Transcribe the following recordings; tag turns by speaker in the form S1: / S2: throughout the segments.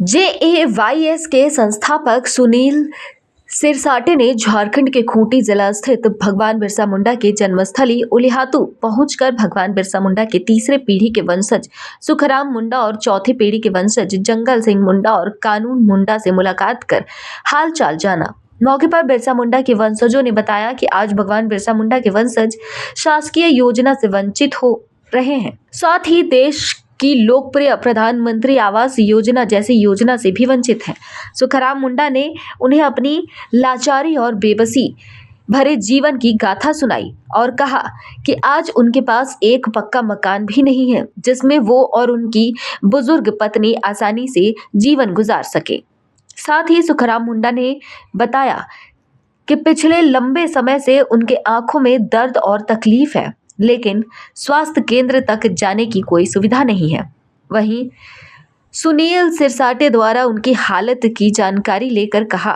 S1: जेएवाईएस के संस्थापक सुनील सिरसाटे ने झारखंड के खूंटी जिला स्थित भगवान बिरसा मुंडा के जन्मस्थली उलिहातू पहुंचकर भगवान बिरसा मुंडा के तीसरे पीढ़ी के वंशज सुखराम मुंडा और चौथी पीढ़ी के वंशज जंगल सिंह मुंडा और कानून मुंडा से मुलाकात कर हालचाल जाना। मौके पर बिरसा मुंडा के वंशजों ने बताया कि आज भगवान बिरसा मुंडा के वंशज शासकीय योजना से वंचित हो रहे हैं, साथ ही देश की लोकप्रिय प्रधानमंत्री आवास योजना जैसी योजना से भी वंचित हैं। सुखराम मुंडा ने उन्हें अपनी लाचारी और बेबसी भरे जीवन की गाथा सुनाई और कहा कि आज उनके पास एक पक्का मकान भी नहीं है जिसमें वो और उनकी बुजुर्ग पत्नी आसानी से जीवन गुजार सके। साथ ही सुखराम मुंडा ने बताया कि पिछले लंबे समय से उनके आंखों में दर्द और तकलीफ है, लेकिन स्वास्थ्य केंद्र तक जाने की कोई सुविधा नहीं है। वहीं सुनील सिरसाटे द्वारा उनकी हालत की जानकारी लेकर कहा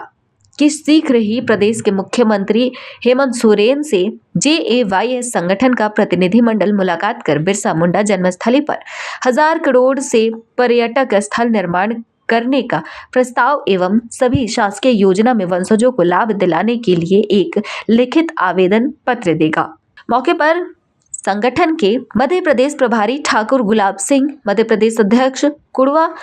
S1: कि शीघ्र ही प्रदेश के मुख्यमंत्री हेमंत सोरेन से जेएवाईएस संगठन का प्रतिनिधिमंडल मुलाकात कर बिरसा मुंडा जन्मस्थली पर 1000 करोड़ से पर्यटक स्थल निर्माण करने का प्रस्ताव एवं सभी शासकीय योजना में वंशजों को लाभ दिलाने के लिए एक लिखित आवेदन पत्र देगा। मौके पर संगठन के मध्य प्रदेश प्रभारी ठाकुर गुलाब सिंह, मध्य प्रदेश अध्यक्ष कुड़वा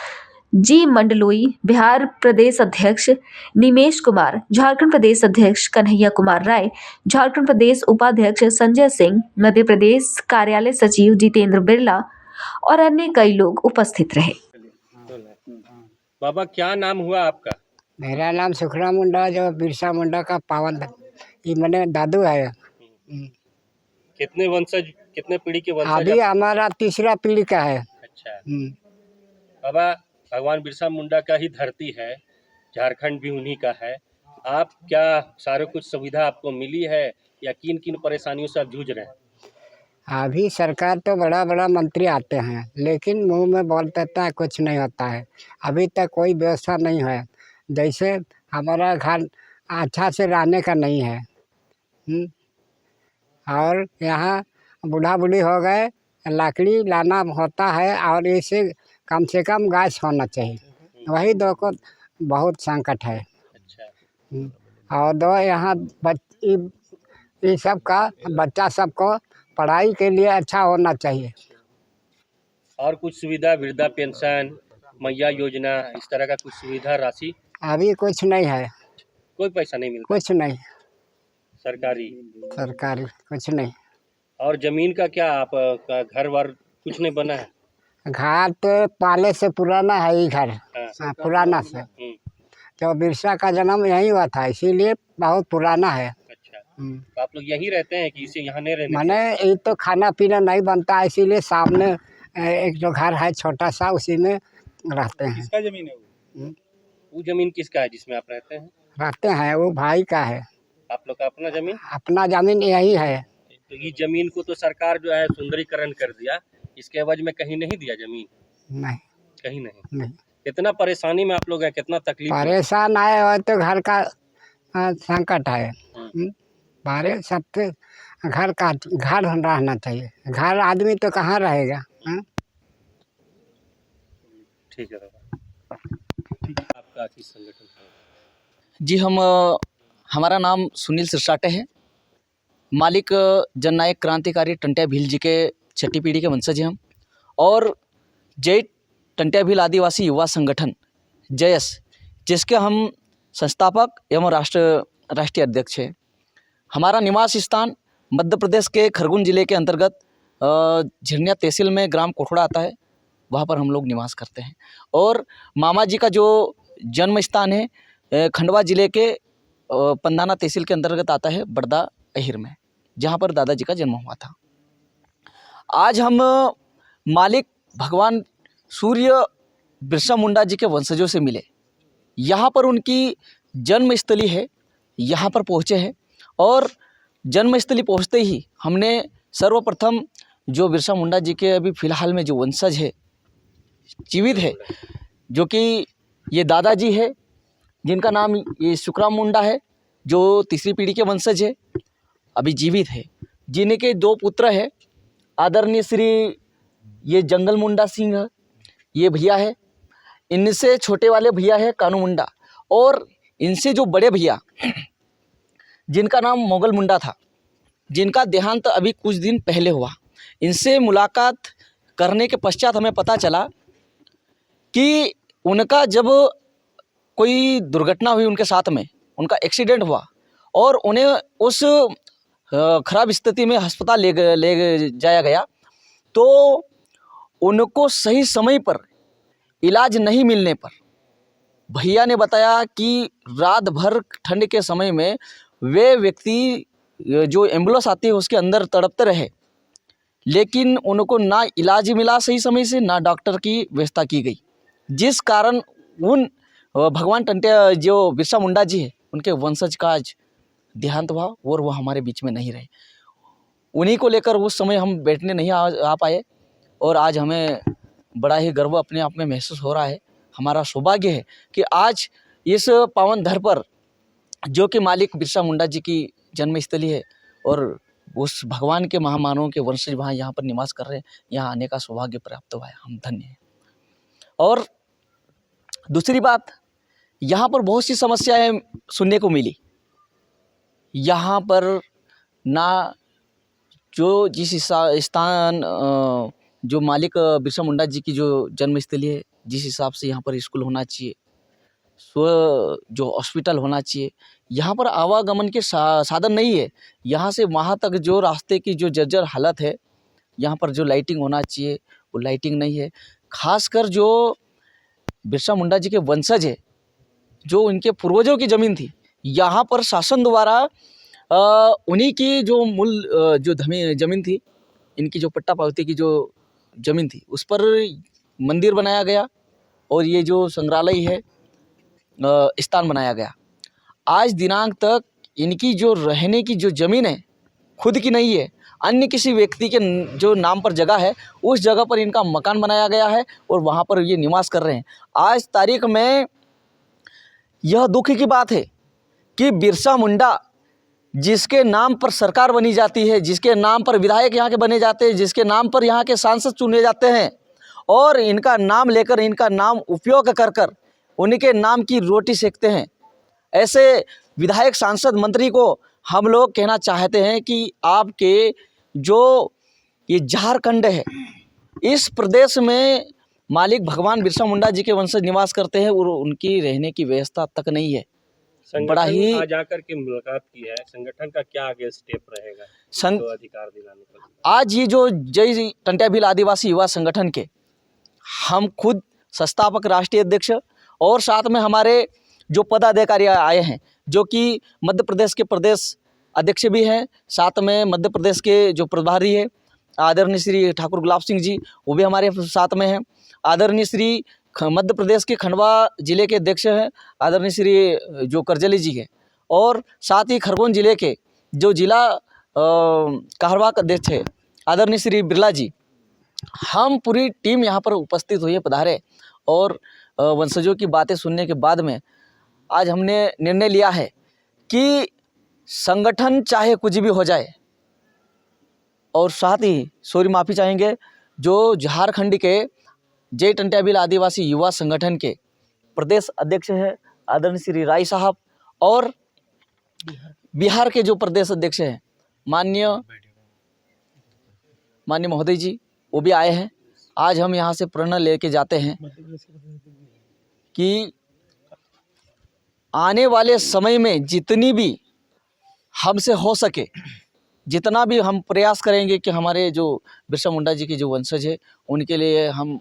S1: जी मंडलोई, बिहार प्रदेश अध्यक्ष निमेश कुमार, झारखंड प्रदेश अध्यक्ष कन्हैया कुमार राय, झारखंड प्रदेश उपाध्यक्ष संजय सिंह, मध्य प्रदेश कार्यालय सचिव जितेंद्र बिरला और अन्य कई लोग उपस्थित रहे।
S2: बाबा क्या नाम हुआ आपका?
S3: मेरा नाम सुखराम मुंडा, जो बिरसा मुंडा का पावन ये मैंने दादू है।
S2: कितने वंशज, कितने पीढ़ी के वंशज?
S3: अभी हमारा तीसरा पीढ़ी का है।
S2: अच्छा बाबा, भगवान बिरसा मुंडा का ही धरती है, झारखंड भी उन्हीं का है। आप क्या सारे कुछ सुविधा आपको मिली है या किन किन परेशानियों से आप जूझ रहे हैं?
S3: अभी सरकार तो बड़ा बड़ा मंत्री आते हैं, लेकिन मुंह में बोल देता है, कुछ नहीं होता है। अभी तक कोई व्यवस्था नहीं है। जैसे हमारा घर अच्छा से रहने का नहीं है। और यहाँ बूढ़ा बूढ़ी हो गए, लकड़ी लाना होता है और इसे कम से कम गैस होना चाहिए। वही दो को बहुत संकट है।
S2: अच्छा।
S3: और दो यहाँ ये सब का बच्चा सबको पढ़ाई के लिए अच्छा होना चाहिए।
S2: और कुछ सुविधा, वृद्धा पेंशन, मैया योजना, इस तरह का कुछ सुविधा राशि?
S3: अभी कुछ नहीं है।
S2: कोई पैसा नहीं मिलता?
S3: कुछ नहीं
S2: सरकारी
S3: कुछ नहीं।
S2: और जमीन का क्या, आप का घर वर कुछ नहीं बना है?
S3: घर तो पहले से पुराना है ही घर। हाँ, पुराना से। तो बिरसा का जन्म यहीं हुआ था, इसीलिए बहुत पुराना है।
S2: अच्छा। तो आप लोग यहीं रहते हैं कि इसे यहाँ नहीं रहने?
S3: मैंने ये तो खाना पीना नहीं बनता है, इसीलिए सामने एक जो घर है छोटा सा, उसी में रहते हैं।
S2: किसका जमीन है वो जमीन किसका है जिसमें आप रहते हैं?
S3: रहते हैं वो भाई का है।
S2: आप लोग का अपना जमीन?
S3: अपना जमीन यही है।
S2: तो ये जमीन को तो सरकार जो है सुंदरीकरण कर दिया, इसके एवज में कहीं नहीं दिया जमीन?
S3: नहीं,
S2: कहीं नहीं।
S3: नहीं।
S2: कितना परेशानी में आप लोग हैं, कितना तकलीफ?
S3: परेशान आए हो तो घर का संकट है। बारे सबसे घर रहना चाहिए। घर आदमी तो कहाँ रहेगा।
S2: ठीक है आपका संगठन?
S4: जी, हमारा नाम सुनील सिरसाटे है। मालिक जननायक क्रांतिकारी टंट्या भील जी के छठी पीढ़ी के वंशज हैं हम। और जय टंट्या भील आदिवासी युवा संगठन जयस, जिसके हम संस्थापक एवं राष्ट्रीय अध्यक्ष हैं। हमारा निवास स्थान मध्य प्रदेश के खरगोन जिले के अंतर्गत झिरनिया तहसील में ग्राम कोठड़ा आता है, वहाँ पर हम लोग निवास करते हैं। और मामा जी का जो जन्म स्थान है खंडवा जिले के पंधाना तहसील के अंतर्गत आता है, बड़दा अहिर में, जहाँ पर दादाजी का जन्म हुआ था। आज हम मालिक भगवान सूर्य बिरसा मुंडा जी के वंशजों से मिले। यहाँ पर उनकी जन्मस्थली है, यहाँ पर पहुँचे हैं। और जन्मस्थली पहुँचते ही हमने सर्वप्रथम जो बिरसा मुंडा जी के अभी फ़िलहाल में जो वंशज है, जीवित है, जो कि ये दादाजी है जिनका नाम ये सुखराम मुंडा है, जो तीसरी पीढ़ी के वंशज है, अभी जीवित है। जिनके 2 पुत्र है, आदरणीय श्री ये जंगल मुंडा सिंह है, ये भैया है, इनसे छोटे वाले भैया है कानू मुंडा, और इनसे जो बड़े भैया जिनका नाम मोगल मुंडा था, जिनका देहांत अभी कुछ दिन पहले हुआ, इनसे मुलाकात करने के पश्चात हमें पता चला कि उनका जब कोई दुर्घटना हुई उनके साथ में, उनका एक्सीडेंट हुआ और उन्हें उस खराब स्थिति में अस्पताल ले जाया गया, तो उनको सही समय पर इलाज नहीं मिलने पर भैया ने बताया कि रात भर ठंड के समय में वे व्यक्ति जो एम्बुलेंस आती है उसके अंदर तड़पते रहे, लेकिन उनको ना इलाज मिला सही समय से, ना डॉक्टर की व्यवस्था की गई, जिस कारण उन भगवान टंटिया जो बिरसा मुंडा जी है उनके वंशज का आज देहांत हुआ और वो हमारे बीच में नहीं रहे। उन्हीं को लेकर उस समय हम बैठने नहीं आ पाए, और आज हमें बड़ा ही गर्व अपने आप में महसूस हो रहा है। हमारा सौभाग्य है कि आज इस पावन धर पर, जो कि मालिक बिरसा मुंडा जी की जन्मस्थली है और उस भगवान के महामानवों के वंशज वहाँ यहाँ पर निवास कर रहे हैं, यहाँ आने का सौभाग्य प्राप्त हुआ है, हम धन्य हैं। और दूसरी बात, यहाँ पर बहुत सी समस्याएं सुनने को मिली। यहाँ पर ना जो जिस स्थान जो मालिक बिरसा मुंडा जी की जो जन्मस्थली है, जिस हिसाब से यहाँ पर स्कूल होना चाहिए, जो हॉस्पिटल होना चाहिए, यहाँ पर आवागमन के साधन नहीं है। यहाँ से वहाँ तक जो रास्ते की जो जर्जर हालत है, यहाँ पर जो लाइटिंग होना चाहिए वो लाइटिंग नहीं है। खासकर जो बिरसा मुंडा जी के वंशज है, जो उनके पूर्वजों की ज़मीन थी, यहाँ पर शासन द्वारा उन्हीं की जो मूल जो ज़मीन थी, इनकी जो पट्टा पावती की जो ज़मीन थी, उस पर मंदिर बनाया गया और ये जो संग्रहालय है स्थान बनाया गया। आज दिनांक तक इनकी जो रहने की जो ज़मीन है खुद की नहीं है, अन्य किसी व्यक्ति के जो नाम पर जगह है, उस जगह पर इनका मकान बनाया गया है और वहाँ पर ये निवास कर रहे हैं। आज तारीख में यह दुख की बात है कि बिरसा मुंडा जिसके नाम पर सरकार बनी जाती है, जिसके नाम पर विधायक यहाँ के बने जाते हैं, जिसके नाम पर यहाँ के सांसद चुने जाते हैं, और इनका नाम लेकर, इनका नाम उपयोग कर कर उनके नाम की रोटी सेकते हैं, ऐसे विधायक, सांसद, मंत्री को हम लोग कहना चाहते हैं कि आपके जो ये झारखंड है, इस प्रदेश में मालिक भगवान बिरसा मुंडा जी के वंशज निवास करते हैं और उनकी रहने की व्यवस्था तक नहीं है। बड़ा ही
S2: आज आकर के मुलाकात की है, संगठन का क्या आगे स्टेप रहेगा तो अधिकार दिलाने का?
S4: आज ये जो जय टंटिया भील आदिवासी युवा संगठन के हम खुद संस्थापक राष्ट्रीय अध्यक्ष और साथ में हमारे जो पदाधिकारी आए हैं, जो कि मध्य प्रदेश के प्रदेश अध्यक्ष भी हैं, साथ में मध्य प्रदेश के जो प्रभारी है आदरणीय श्री ठाकुर गुलाब सिंह जी, वो भी हमारे साथ में हैं। आदरणीय श्री मध्य प्रदेश के खंडवा जिले के अध्यक्ष हैं आदरणीय श्री जो करजली जी हैं, और साथ ही खरगोन जिले के जो जिला कहरवा का अध्यक्ष है आदरणीय श्री बिरला जी। हम पूरी टीम यहाँ पर उपस्थित हुई है, पधारे, और वंशजों की बातें सुनने के बाद में आज हमने निर्णय लिया है कि संगठन चाहे कुछ भी हो जाए, और साथ ही सॉरी माफ़ी चाहेंगे जो झारखंड के जय टंटिया भील आदिवासी युवा संगठन के प्रदेश अध्यक्ष हैं आदरणीय श्री राय साहब, और बिहार के जो प्रदेश अध्यक्ष हैं माननीय महोदय जी, वो भी आए हैं। आज हम यहाँ से प्रेरणा लेके जाते हैं कि आने वाले समय में जितनी भी हमसे हो सके, जितना भी हम प्रयास करेंगे कि हमारे जो बिरसा मुंडा जी के जो वंशज है उनके लिए हम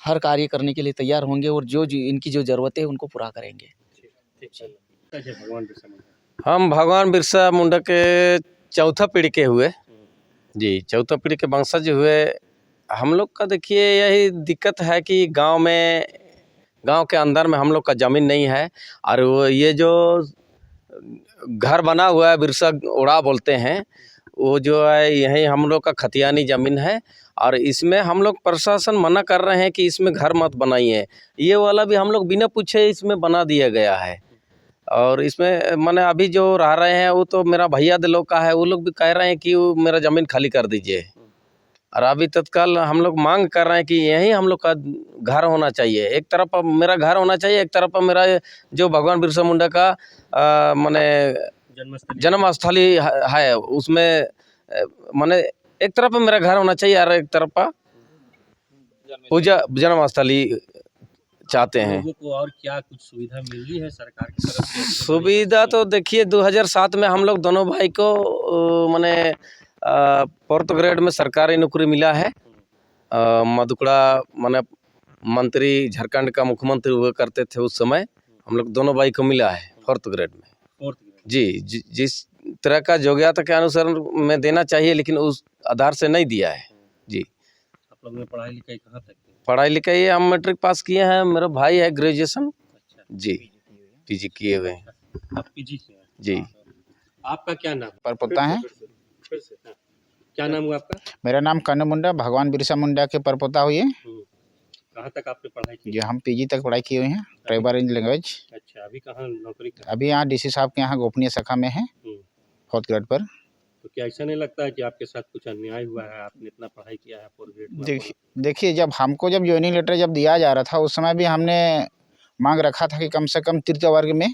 S4: हर कार्य करने के लिए तैयार होंगे, और जो इनकी जो ज़रूरतें है उनको पूरा करेंगे।
S5: हम भगवान बिरसा मुंडा के चौथा पीढ़ी के हुए जी, चौथा पीढ़ी के वंशज हुए। हम लोग का देखिए यही दिक्कत है कि गांव के अंदर में हम लोग का ज़मीन नहीं है, और वो ये जो घर बना हुआ है बिरसा ओड़ा बोलते हैं, वो जो है यही हम लोग का खतियानी ज़मीन है, और इसमें हम लोग प्रशासन मना कर रहे हैं कि इसमें घर मत बनाइए। ये वाला भी हम लोग बिना पूछे इसमें बना दिया गया है, और इसमें मैंने अभी जो रह रहे हैं वो तो मेरा भैया लोग का है, वो लोग भी कह रहे हैं कि वो मेरा ज़मीन खाली कर दीजिए। और अभी तत्काल हम लोग मांग कर रहे हैं कि यही हम लोग का घर होना चाहिए। एक तरफ मेरा घर होना चाहिए, एक तरफ मेरा जो भगवान बिरसा मुंडा का माने जन्मस्थली है उसमें माने एक तरफ मेरा घर होना चाहिए और एक तरफ पूजा जन्मस्थली चाहते हैं।
S2: लोगों को और क्या कुछ सुविधा मिली है सरकार की तरफ से?
S5: सुविधा तो देखिए 2007 में हम लोग दोनों भाई को माने 4th ग्रेड में सरकारी नौकरी मिला है। मधुकड़ा माने मंत्री झारखंड का मुख्यमंत्री हुआ करते थे उस समय, हम लोग दोनों भाई को मिला है 4th ग्रेड में।
S2: 4th ग्रेड
S5: जी, जिस तरह का योग्यता के अनुसार में देना चाहिए लेकिन उस आधार से नहीं दिया है। जी,
S2: आप लोगों ने पढ़ाई लिखाई कहाँ तक की?
S5: पढ़ाई लिखाई हम मैट्रिक पास किए हैं, मेरा भाई है ग्रेजुएशन।
S2: अच्छा,
S5: जी, पीजी किए हुए हैं।
S2: आप पीजी किए हैं?
S5: जी।
S2: आपका क्या नाम?
S6: परपोता है।
S2: फिर से हाँ। क्या नाम हुआ आपका?
S6: मेरा नाम कन्नू मुंडा, भगवान बिरसा मुंडा के परपोता हुए।
S2: कहाँ तक आपने पढ़ाई की?
S6: जो हम पीजी तक पढ़ाई किए हुए हैं, ट्राइबल इन लैंग्वेज।
S2: अच्छा, अभी कहाँ नौकरी कर?
S6: अभी यहाँ डीसी साहब के यहाँ गोपनीय शाखा में है 4th ग्रेड पर।
S2: तो क्या ऐसा नहीं लगता है कि आपके साथ कुछ अन्याय हुआ है? आपने इतना पढ़ाई किया है 4th ग्रेड में।
S6: देखिए जब हमको जब ज्वाइनिंग लेटर जब दिया जा रहा था उस समय भी हमने मांग रखा था कि कम से कम तृतीय वर्ग में,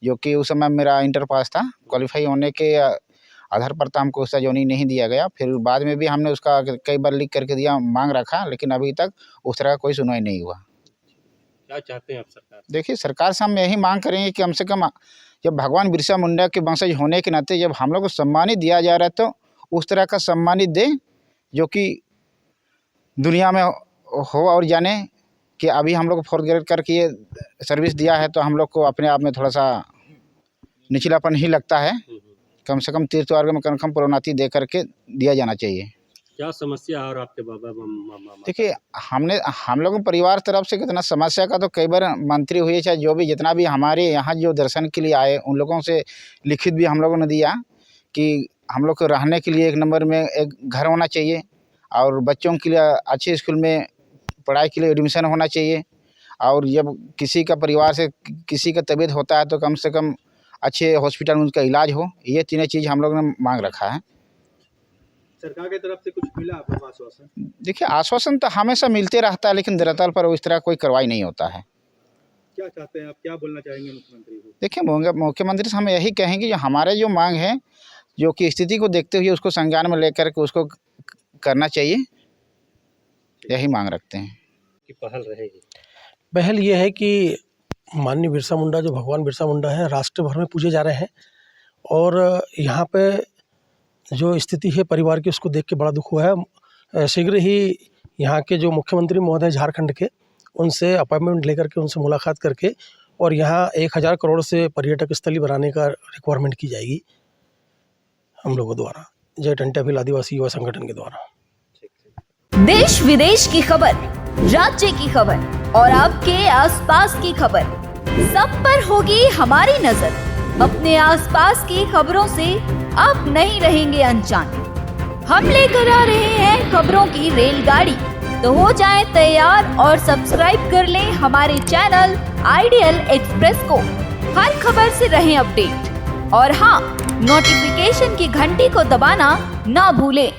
S6: जो कि उस समय मेरा इंटर पास था, क्वालिफाई होने के आधार पर तो हमको उसका ज्वाइनिंग नहीं दिया गया। फिर बाद में भी हमने उसका कई बार लिख करके दिया, मांग रखा, लेकिन अभी तक उस तरह का कोई सुनवाई नहीं हुआ।
S2: क्या चाहते हैं आप सरकार से?
S6: देखिए सरकार से हम यही मांग करेंगे कि कम से कम जब भगवान बिरसा मुंडा के वंशज होने के नाते जब हम लोग को सम्मानित दिया जा रहा है तो उस तरह का सम्मानित दे जो कि दुनिया में हो और जाने कि अभी हम लोग 4th ग्रेड करके ये सर्विस दिया है तो हम लोग को अपने आप में थोड़ा सा निचलापन ही लगता है। कम से कम तृतीय वर्ग में कम प्रोन्नति दे करके दिया जाना चाहिए।
S2: क्या समस्या और आपके बाबा मामा?
S6: देखिए हम लोगों परिवार तरफ से कितना समस्या का तो कई बार मंत्री हुए चाहे जो भी जितना भी हमारे यहाँ जो दर्शन के लिए आए उन लोगों से लिखित भी हम लोगों ने दिया कि हम लोग को रहने के लिए एक नंबर में एक घर होना चाहिए और बच्चों के लिए अच्छे स्कूल में पढ़ाई के लिए एडमिशन होना चाहिए। और जब किसी का परिवार से किसी का तबीयत होता है तो कम से कम अच्छे हॉस्पिटल में उनका इलाज हो। ये तीनों चीज़ हम लोग ने मांग रखा है।
S7: सरकार की तरफ से कुछ मिला आपको आश्वासन?
S6: देखिए आश्वासन तो हमेशा मिलते रहता है लेकिन दरअसल पर उस तरह कोई कार्रवाई नहीं होता है।
S7: क्या चाहते हैं आप, क्या बोलना चाहेंगे मुख्यमंत्री को?
S6: देखिए मुख्यमंत्री से हम यही कहेंगे जो हमारे जो मांग है जो कि स्थिति को देखते हुए उसको संज्ञान में लेकर के उसको करना चाहिए, यही मांग रखते हैं।
S2: की पहल रहेगी?
S8: पहल ये है कि माननीय बिरसा मुंडा जो भगवान बिरसा मुंडा है राष्ट्र भर में पूजे जा रहे हैं और यहाँ पे जो स्थिति है परिवार की उसको देख के बड़ा दुख हुआ है। शीघ्र ही यहाँ के जो मुख्यमंत्री महोदय झारखंड के उनसे अपॉइंटमेंट लेकर के उनसे मुलाकात करके और यहाँ 1000 करोड़ से पर्यटक स्थली बनाने का रिक्वायरमेंट की जाएगी हम लोगों द्वारा, जय टंट्या भील आदिवासी युवा संगठन के द्वारा।
S1: देश विदेश की खबर, राज्य की खबर और आपके आसपास की खबर, सब पर होगी हमारी नजर। अपने आसपास की खबरों से आप नहीं रहेंगे अनजान। हम लेकर आ रहे हैं खबरों की रेलगाड़ी, तो हो जाएं तैयार और सब्सक्राइब कर लें हमारे चैनल आइडियल एक्सप्रेस को। हर खबर से रहें अपडेट और हाँ, नोटिफिकेशन की घंटी को दबाना ना भूलें।